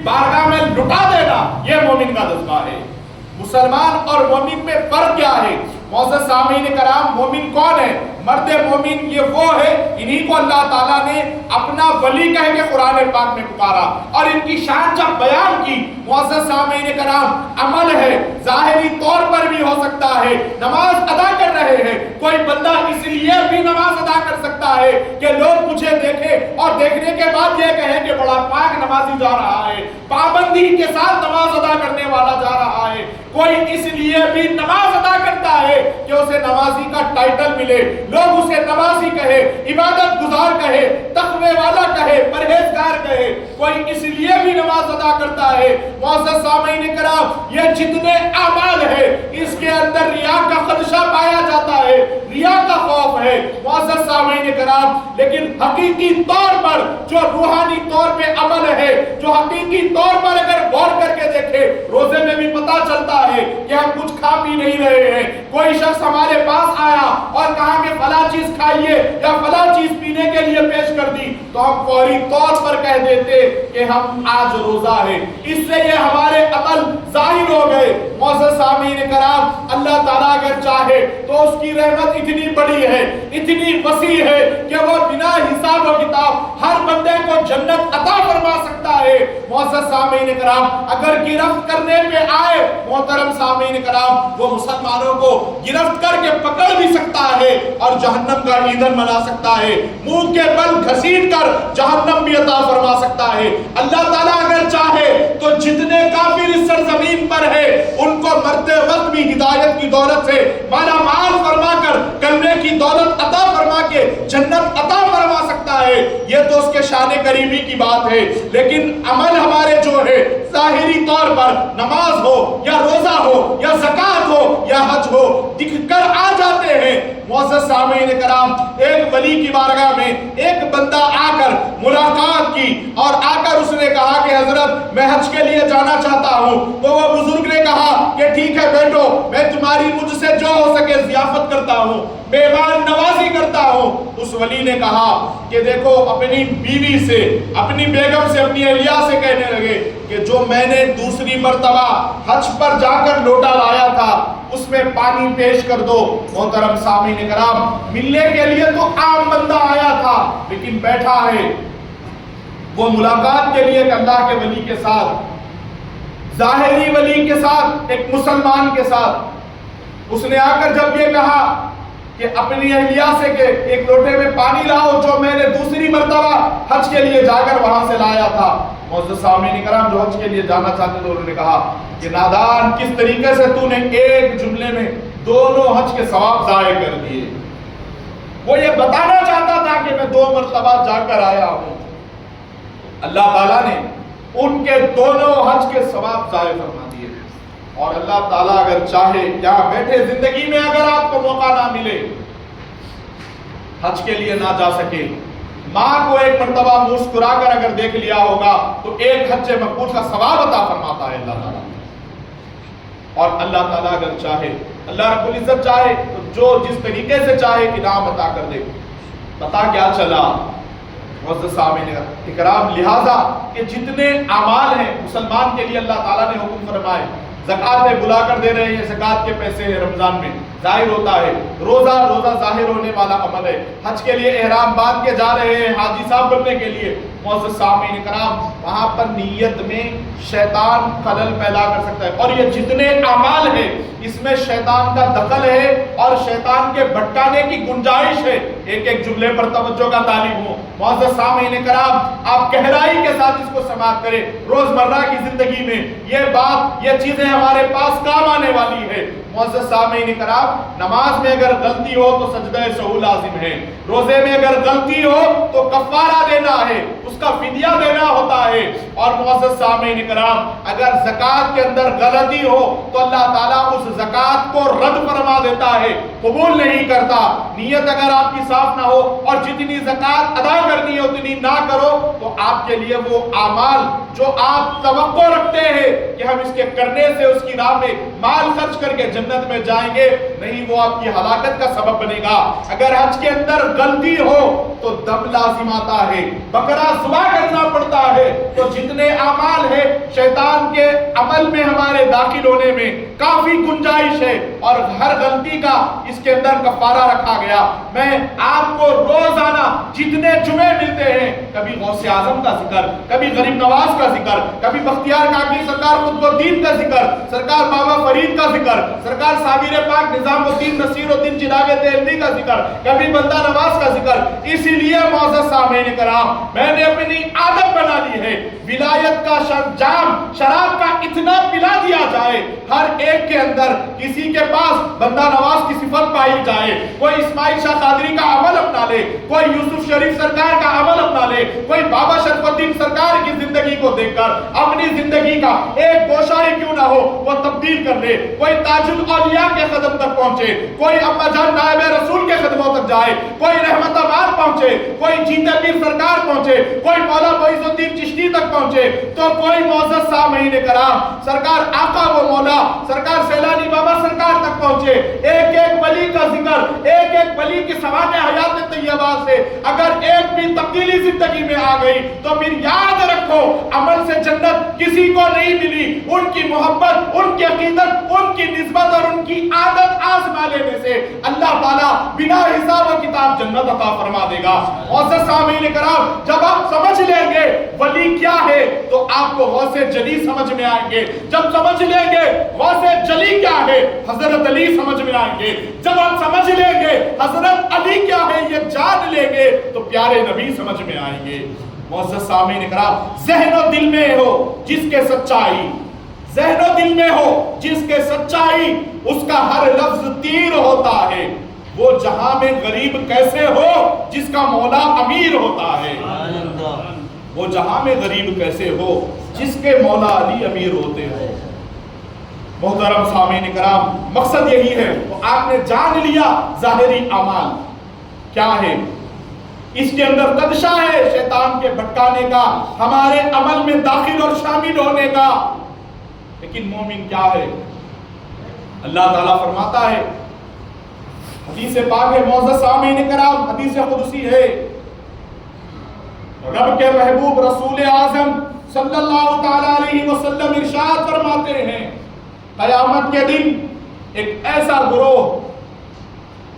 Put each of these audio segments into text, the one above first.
बारगाह में लुटा देना, ये मोमिन का जज्बा है। मुसलमान और मोमिन में फर्क क्या है? मौजूद सामीन कराम, मोमिन कौन है? मर्द मोमिन ये वो है, इन्हीं को अल्लाह ताला ने अपना वली कह के कुरान पाक में पुकारा और इनकी शान जब बयान की। मौजूद सामीन कराम, अमल है, जाहिरी तौर पर भी हो सकता है, नमाज अदा कर रहे हैं, कोई बंदा इसलिए भी नमाज अदा कर सकता है कि लोग मुझे देखें और देखने के बाद ये कहें कि बड़ा पाक नमाजी जा रहा है, पाबंदी के साथ नमाज अदा करने वाला जा रहा है। कोई इसलिए भी नमाज अदा करता है कि उसे नमाजी का टाइटल मिले, लोग उसे नमाजी कहे, इबादत गुजार कहे, तक़वे वाला कहे, परहेजगार कहे। कोई इसलिए भी नमाज अदा करता है। मुअज़्ज़ज़ सामीन कराम, ये जितने अमाल है इसके अंदर रिया का खदशा पाया जाता है, रिया का खौफ है मुअज़्ज़ज़ सामीन कराम। लेकिन हकीकी तौर पर जो रूहानी तौर पे अमल है, जो हकीकी तौर पर अगर गौर करके देखे, रोजे में भी पता चलता है कि हम कुछ खा पी नहीं रहे हैं। कोई शख्स हमारे पास आया और कहा कि फला चीज खाइए या फला चीज पीने के लिए पेश कर दी, तो हम फौरी तौर पर कह देते कि हम आज रोजा है। इससे ये हमारे अमल जाहिर हो गए। मुअज़्ज़ज़ सामीन कराम, अल्लाह ताला अगर चाहे तो उसकी रहमत इतनी बड़ी है, इतनी वसी है कि वो बिना हिसाब और किताब हर बंदे को जन्नत अता फरमा सकता है। मुअज़्ज़ज़ सामीन कराम, अगर गिरफ्त करने पे आए मोहतरम सामीन कराम, वो मुसलमानों को गिरफ्त करके पकड़ भी सकता है और जहन्नम का ईंधन बना सकता है, मुंह के बल घसीट कर जहन्नम भी अता फरमा सकता है। अल्लाह ताला अगर चाहे तो जितने काफिर इस सरजमीन पर है उनको मरते वक्त भी हिदायत की दौलत से माला माल फरमा कर कलमे की दौलत अता फरमा के जन्नत अता फरमा सकता है। ये तो उसके शान करीमी की बात है। लेकिन अमल हमारे जो है ज़ाहिरी तौर पर नमाज हो या रोजा हो या ज़कात हो या हज हो, दिख कर आ जाते हैं। मुअज़्ज़ज़ सामीन कराम, एक वली की बारगाह में एक बंदा आकर मुलाकात की और आकर उसने कहा कि हजरत मैं हज के लिए जाना चाहता हूँ। तो वो बुजुर्ग ने कहा कि ठीक है बैठो, मैं तुम्हारी मुझसे जो हो सके ज़ियाफत करता हूँ, मेहमान नवाजी करता हूँ। उस वली ने कहा कि देखो, अपनी बीवी से, अपनी बेगम से, अपनी अहलिया से कहने लगे कि जो मैंने दूसरी मर्तबा हज पर जाकर लोटा लाया था उसमें पानी पेश कर दो। मोहतरम सामीन कराम, मिलने के लिए तो आम बंदा आया था, लेकिन बैठा है वो मुलाकात के लिए अल्लाह के वली के साथ, ज़ाहिरी वली के साथ, एक मुसलमान के साथ। उसने आकर जब ये कहा कि अपनी अहलिया से के एक लोटे में पानी लाओ जो मैंने दूसरी मर्तबा हज के लिए जाकर वहां से लाया था। मुअज़्ज़ज़ सामीन कराम, जो हज के लिए जाना चाहते थे, उन्होंने कहा कि नादान, किस तरीके से तूने एक जुमले में दोनों हज के सवाब ज़ाय कर दिए। वो ये बताना चाहता था कि मैं 2 मर्तबा जाकर आया हूं। अल्लाह ताला ने उनके दोनों हज के सवाब ज़ाय फरमा दिए। और अल्लाह ताला अगर चाहे, यहाँ बैठे जिंदगी में अगर आपको मौका ना मिले, हज के लिए ना जा सके, माँ को एक मर्तबा मुस्कुरा कर अगर देख लिया होगा तो एक हज मकबूल का सवाब अता फरमाता है अल्लाह ताला। और अल्लाह ताला अगर चाहे, अल्लाह रब्बुल इज्जत चाहे तो जो जिस तरीके से चाहे इनाम अता कर दे। पता क्या चला मुअज़्ज़ज़ सामीन इकराम, लिहाजा कि जितने अमाल हैं मुसलमान के लिए अल्लाह ताला ने हुक्म फरमाए, ज़कात बुला कर दे रहे हैं, ज़कात के पैसे हैं, रमजान में जाहिर होता है, रोजा जाहिर होने वाला अमल है, हज के लिए एहराम बांध के जा रहे हैं हाजी साहब बनने के लिए। मुअज़्ज़ज़ सामीन कराम, वहां पर नीयत में शैतान खलल पैदा कर सकता है। और ये जितने अमाल है इसमें शैतान का दखल है और शैतान के भटकाने की गुंजाइश है। एक एक जुमले पर तवज्जो का तालिब हो। मुअज़्ज़ज़ सामीन कराम, आप गहराई के साथ इसको समाप्त करें। रोजमर्रा की जिंदगी में ये बात, ये चीजें हमारे पास काम आने वाली है। मुअज़्ज़ज़ सामीन कराम, नमाज में अगर गलती हो तो सजदे सहू लाजिम है, रोजे में अगर गलती हो तो कफ़ारा देना है, उसका फिदिया देना होता है। और मुअज़्ज़ज़ सामीन कराम, अगर ज़कात के अंदर गलती हो तो अल्लाह ताला उस ज़कात को रद्द फरमा देता है, कबूल नहीं करता। नियत अगर आपकी साफ ना हो और जितनी ज़कात अदा करनी है उतनी ना करो तो आपके लिए वो आमाल जो आप तवक्को रखते हैं कि हम इसके करने से उसकी राह में माल खर्च करके जन्नत में जाएंगे, नहीं वो आपकी हलाकत का सबब बनेगा। अगर हज के अंदर गलती हो तो दम लाजिम आता है, बकरा ज़ुबा करना पड़ता है। तो जितने अमाल है शैतान के अमल में हमारे दाखिल होने में काफी गुंजाइश है और हर गलती का इसके अंदर कफारा रखा गया। मैं आपको रोजाना जितने जुमे मिलते हैं, कभी गौसे आजम का जिक्र, कभी गरीब नवाज का जिक्र, कभी बख्तियार काकी सरकार कुतुबुद्दीन का जिक्र, सरकार बाबा फरीद का जिक्र, सरकार साबिर पाक निजामुद्दीन नसीरुद्दीन चिरागे देहलवी का जिक्र, कभी बंदा नवाज का जिक्र। इसीलिए मौजूद सामईन कराम, मैंने अपनी आदत बना ली है, विलायत का जाम शराब का इतना पिला दिया जाए हर एक के अंदर किसी के पास बंदा नवाज की सिफत पाई जाए। कोई इस्माइल शाह कादरी का अमल अपना ले, कोई यूसुफ शरीफ सरकार का अमल अपना ले, कोई बाबा शरफुद्दीन सरकार की जिंदगी को देखकर अपनी जिंदगी का एक गोशा ही क्यों ना हो वो तब्दील कर ले। कोई ताजुल औलिया के कदम तक पहुंचे, कोई अम्मा जान नायब रसूल के कदमों तक जाए, कोई रहमताबाद पहुंचे, कोई जीते पीर सरकार पहुंचे, कोई मौला मोइजुद्दीन चिश्ती तक पहुंचे, तो कोई मौजूद सामईन कराम सरकार आका वो मौला सरकार सैलानी बाबा सरकार तक पहुंचे। एक एक वली का जिक्र, एक एक वली की सवाने हयात तैयबा से अगर एक भी तब्दीली जिंदगी में आ गई तो फिर याद रखो अमल से जन्नत किसी को नहीं मिली। उनकी मोहब्बत, उनकी अकीदत, उनकी निस्बत और उनकी आदत आजमा लेने से अल्लाह ताला बिना हिसाब व किताब जन्नत अता फरमा देगा। औसत सामईन कराम, जब आप समझ लेंगे वली क्या है तो आपको गौसे जली समझ में आएंगे। जब समझ लेंगे गौसे जली क्या है, हजरत अली समझ में आएंगे। जब आप समझ लेंगे हजरत अली क्या है ये जान लेंगे तो प्यारे नबी समझ में आएंगे। मुअज़्ज़ज़ सामीन कराम, ज़हनो दिल में हो जिसके सच्चाई, ज़हनो दिल में हो जिसके सच्चाई, उसका हर लफ्ज तीर होता है। वो जहां में गरीब कैसे हो जिसका मौला अमीर होता है। वो जहां में गरीब कैसे हो जिसके मौला अली अमीर होते हो। मोहतरम सामीन कराम, मकसद यही है। तो आपने जान लिया ज़ाहिरी अमाल क्या है, इसके अंदर कदशा है शैतान के भटकाने का, हमारे अमल में दाखिल और शामिल होने का। लेकिन मोमिन क्या है? अल्लाह ताला फरमाता है, हदीस पाक है मुअज़्ज़ज़ सामीन कराम, हदीस कुदसी है, रब के महबूब रसूल आज़म सल्लल्लाहु ताला अलैहि वसल्लम इरशाद फरमाते हैं, क़यामत के दिन एक ऐसा गिरोह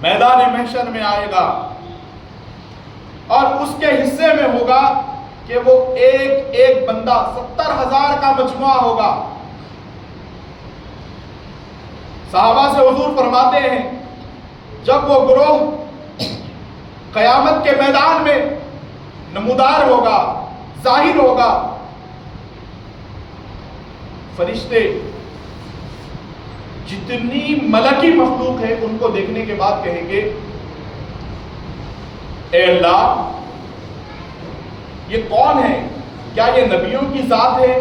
मैदान महशर में आएगा और उसके हिस्से में होगा कि वो एक एक बंदा 70,000 का मजमुआ होगा। सहाबा से हुजूर फरमाते हैं, जब वो गिरोह क़यामत के मैदान में नमूदार होगा, जाहिर होगा, फरिश्ते जितनी मलकी मखलूक है उनको देखने के बाद कहेंगे, ए अल्लाह ये कौन है? क्या ये नबियों की जात है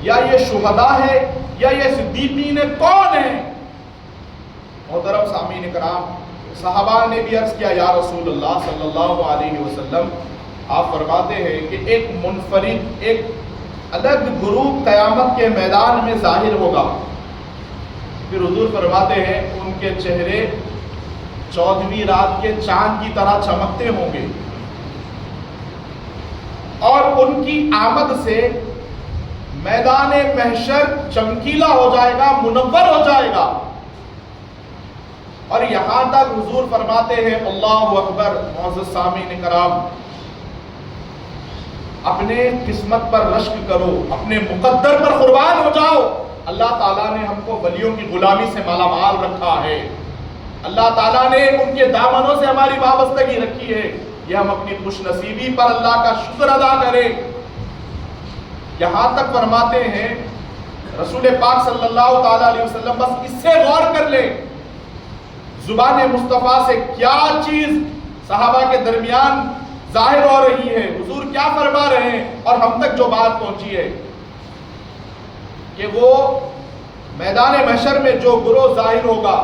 या ये शुहदा है या ये सिद्दीकीन है? कौन है? मोहतरम सामीन कराम, सहाबा ने भी अर्ज किया, या रसूलुल्लाह सल्लल्लाहु अलैहि वसल्लम, आप फरमाते हैं कि एक मुनफरिद, एक अलग ग्रुप क़यामत के मैदान में जाहिर होगा। फिर हुजूर फरमाते हैं उनके चेहरे 14वीं रात के चांद की तरह चमकते होंगे और उनकी आमद से मैदान महशर चमकीला हो जाएगा, मुनव्वर हो जाएगा। और यहां तक हुजूर फरमाते हैं, अल्लाहु अकबर। मुअज़्ज़ज़ सामीन कराम, अपने किस्मत पर रश्क करो, अपने मुकद्दर पर कुर्बान हो जाओ। अल्लाह ताला ने हमको वलियों की गुलामी से मालामाल रखा है, अल्लाह ताला ने उनके दामनों से हमारी वाबस्तगी रखी है। ये हम अपनी खुशनसीबी पर अल्लाह का शुक्र अदा करें। यहां तक फरमाते हैं रसूल पाक सल्लल्लाहु ताला अलैहि वसल्लम, बस इससे गौर कर ले, जुबान मुस्तफ़ा से क्या चीज सहाबा के दरमियान जाहिर हो रही है, हुजूर क्या फरमा रहे हैं और हम तक जो बात पहुंची है कि वो मैदान महशर में जो गिरोह जाहिर होगा,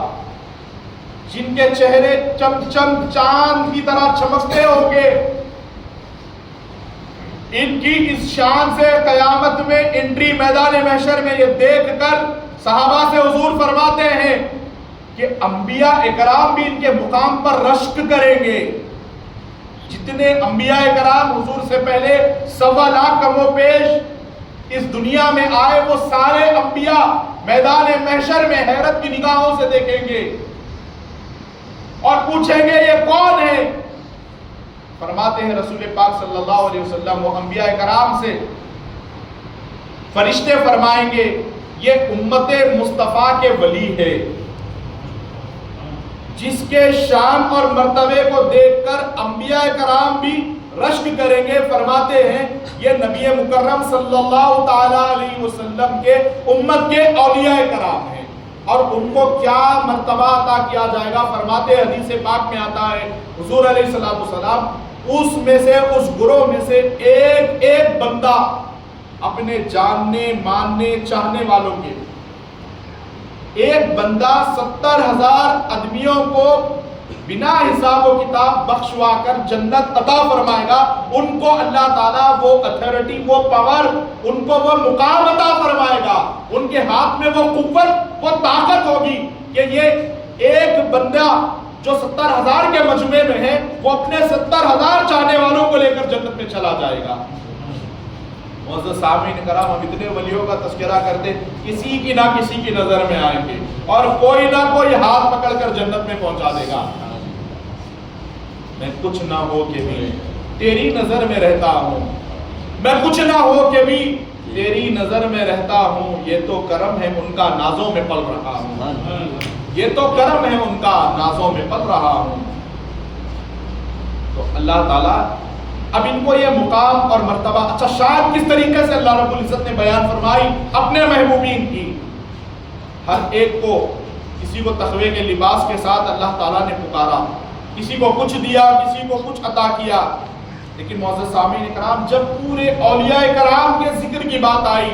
जिनके चेहरे चमचम चांद की तरह चमकते होंगे, इनकी इस शान से क़यामत में एंट्री मैदान महशर में ये देखकर सहाबा से हुजूर फरमाते हैं, کہ انبیاء اکرام بھی ان کے مقام پر رشک کریں گے. جتنے انبیاء اکرام حضور سے پہلے 1.25 لاکھ کم و بیش اس دنیا میں آئے، وہ سارے انبیاء میدان محشر میں حیرت کی نگاہوں سے دیکھیں گے اور پوچھیں گے یہ کون ہے. فرماتے ہیں رسول پاک صلی اللہ علیہ وسلم وہ انبیاء کرام سے فرشتے فرمائیں گے یہ امت مصطفیٰ کے ولی ہے، جس کے شان اور مرتبے کو دیکھ کر انبیاء کرام بھی رشک کریں گے. فرماتے ہیں یہ نبی مکرم صلی اللہ تعالی علیہ وسلم کے امت کے اولیاء کرام ہیں، اور ان کو کیا مرتبہ عطا کیا جائے گا. فرماتے ہیں حدیث پاک میں آتا ہے حضور علیہ السلام اس میں سے اس گروہ میں سے ایک ایک بندہ اپنے جاننے ماننے چاہنے والوں کے ایک بندہ 70,000 آدمیوں کو بنا حساب و کتاب بخشوا کر جنت عطا فرمائے گا. ان کو اللہ تعالیٰ وہ اتھارٹی، وہ پاور، ان کو وہ مقام عطا فرمائے گا. ان کے ہاتھ میں وہ قوت، وہ طاقت ہوگی کہ یہ ایک بندہ جو 70,000 کے مجمع میں ہے وہ اپنے 70,000 چاہنے والوں کو لے کر جنت میں چلا جائے گا. معزز سامعین کرام، ہم اتنے ولیوں کا تذکرہ کرتے کسی کی نہ کسی کی نظر میں آئیں گے اور کوئی نہ کوئی ہاتھ پکڑ کر جنت میں پہنچا دے گا. میں کچھ نہ ہو کے بھی تیری نظر میں رہتا ہوں، میں کچھ نہ ہو کے بھی تیری نظر میں رہتا ہوں، یہ تو کرم ہے ان کا نازوں میں پل رہا ہوں، یہ تو کرم ہے ان کا نازوں میں پل رہا ہوں. تو اللہ تعالیٰ اب ان کو یہ مقام اور مرتبہ، اچھا شان کس طریقے سے اللہ رب العزت نے بیان فرمائی اپنے محبوبین کی. ہر ایک کو کسی کو تقوی کے لباس کے ساتھ اللہ تعالیٰ نے پکارا، کسی کو کچھ دیا، کسی کو کچھ عطا کیا. لیکن معزز سامعین کرام، جب پورے اولیاء کرام کے ذکر کی بات آئی